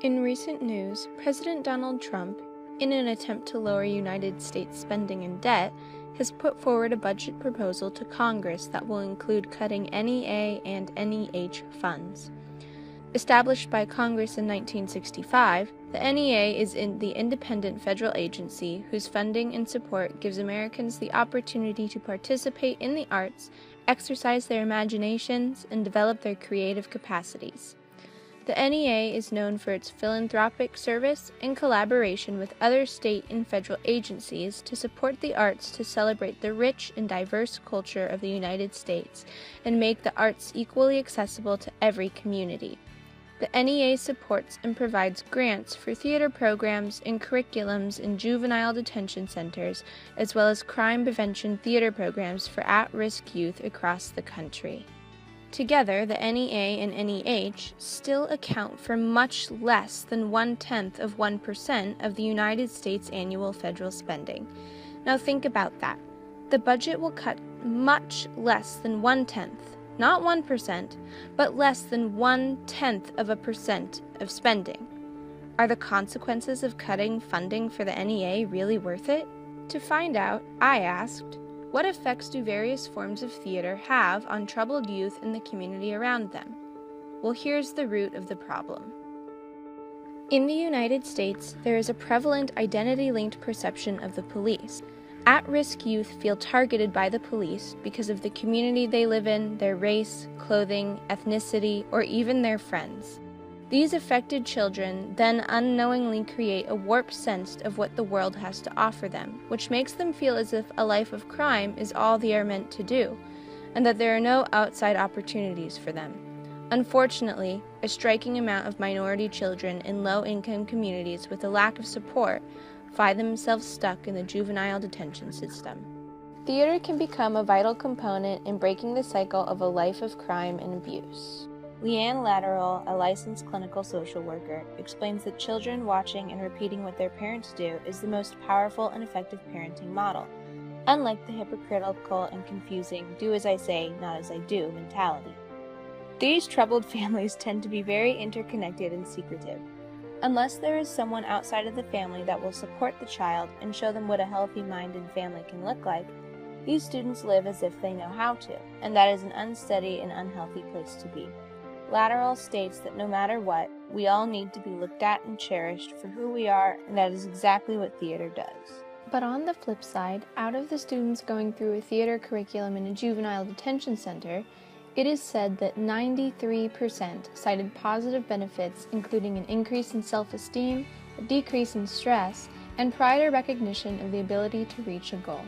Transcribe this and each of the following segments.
In recent news, President Donald Trump, in an attempt to lower United States spending and debt, has put forward a budget proposal to Congress that will include cutting NEA and NEH funds. Established by Congress in 1965, the NEA is the independent federal agency whose funding and support gives Americans the opportunity to participate in the arts, exercise their imaginations, and develop their creative capacities. The NEA is known for its philanthropic service in collaboration with other state and federal agencies to support the arts to celebrate the rich and diverse culture of the United States and make the arts equally accessible to every community. The NEA supports and provides grants for theater programs and curriculums in juvenile detention centers, as well as crime prevention theater programs for at-risk youth across the country. Together, the NEA and NEH still account for much less than 0.1% of the United States annual federal spending. Now think about that. The budget will cut much less than 0.1%, not 1%, but less than 0.1% of spending. Are the consequences of cutting funding for the NEA really worth it? To find out, I asked, what effects do various forms of theater have on troubled youth in the community around them? Well, here's the root of the problem. In the United States, there is a prevalent identity-linked perception of the police. At-risk youth feel targeted by the police because of the community they live in, their race, clothing, ethnicity, or even their friends. These affected children then unknowingly create a warped sense of what the world has to offer them, which makes them feel as if a life of crime is all they are meant to do, and that there are no outside opportunities for them. Unfortunately, a striking amount of minority children in low-income communities with a lack of support find themselves stuck in the juvenile detention system. Theater can become a vital component in breaking the cycle of a life of crime and abuse. Leanne Lateral, a licensed clinical social worker, explains that children watching and repeating what their parents do is the most powerful and effective parenting model, unlike the hypocritical and confusing do as I say, not as I do mentality. These troubled families tend to be very interconnected and secretive. Unless there is someone outside of the family that will support the child and show them what a healthy mind and family can look like, these students live as if they know how to, and that is an unsteady and unhealthy place to be. Lateral states that no matter what, we all need to be looked at and cherished for who we are, and that is exactly what theater does. But on the flip side, out of the students going through a theater curriculum in a juvenile detention center, it is said that 93% cited positive benefits, including an increase in self-esteem, a decrease in stress, and pride or recognition of the ability to reach a goal.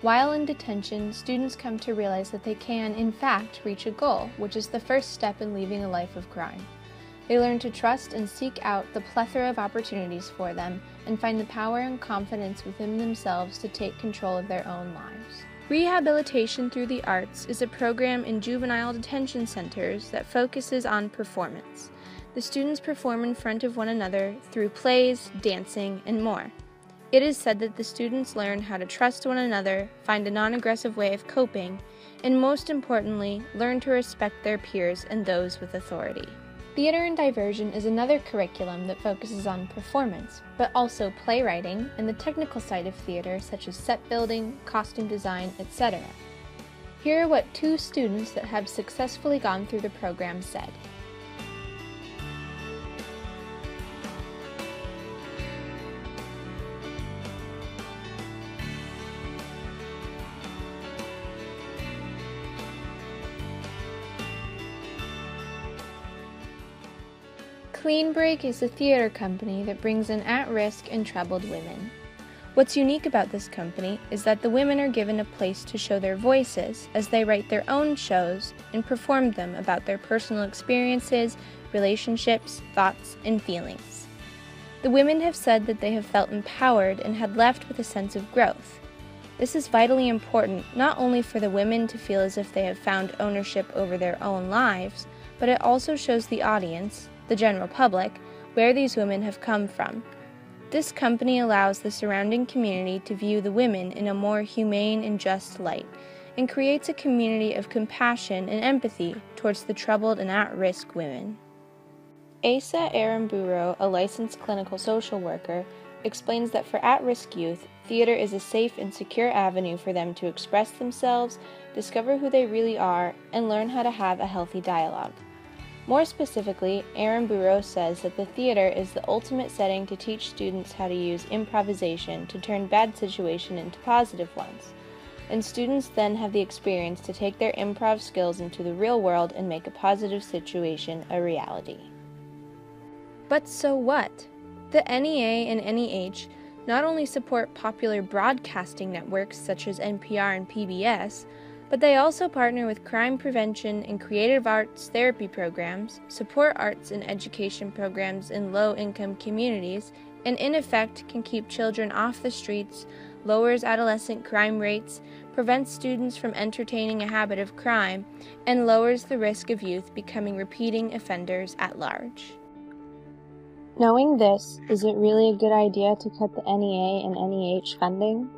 While in detention, students come to realize that they can, in fact, reach a goal, which is the first step in leaving a life of crime. They learn to trust and seek out the plethora of opportunities for them and find the power and confidence within themselves to take control of their own lives. Rehabilitation through the arts is a program in juvenile detention centers that focuses on performance. The students perform in front of one another through plays, dancing, and more. It is said that the students learn how to trust one another, find a non-aggressive way of coping, and most importantly, learn to respect their peers and those with authority. Theater and diversion is another curriculum that focuses on performance, but also playwriting and the technical side of theater such as set building, costume design, etc. Here are what 2 students that have successfully gone through the program said. Clean Break is a theater company that brings in at-risk and troubled women. What's unique about this company is that the women are given a place to show their voices as they write their own shows and perform them about their personal experiences, relationships, thoughts, and feelings. The women have said that they have felt empowered and had left with a sense of growth. This is vitally important not only for the women to feel as if they have found ownership over their own lives, but it also shows the audience, the general public, where these women have come from. This company allows the surrounding community to view the women in a more humane and just light, and creates a community of compassion and empathy towards the troubled and at-risk women. Asa Aramburu, a licensed clinical social worker, explains that for at-risk youth, theater is a safe and secure avenue for them to express themselves, discover who they really are, and learn how to have a healthy dialogue. More specifically, Aramburu says that the theater is the ultimate setting to teach students how to use improvisation to turn bad situations into positive ones, and students then have the experience to take their improv skills into the real world and make a positive situation a reality. But so what? The NEA and NEH not only support popular broadcasting networks such as NPR and PBS, but they also partner with crime prevention and creative arts therapy programs, support arts and education programs in low-income communities, and in effect can keep children off the streets, lowers adolescent crime rates, prevents students from entertaining a habit of crime, and lowers the risk of youth becoming repeating offenders at large. Knowing this, is it really a good idea to cut the NEA and NEH funding?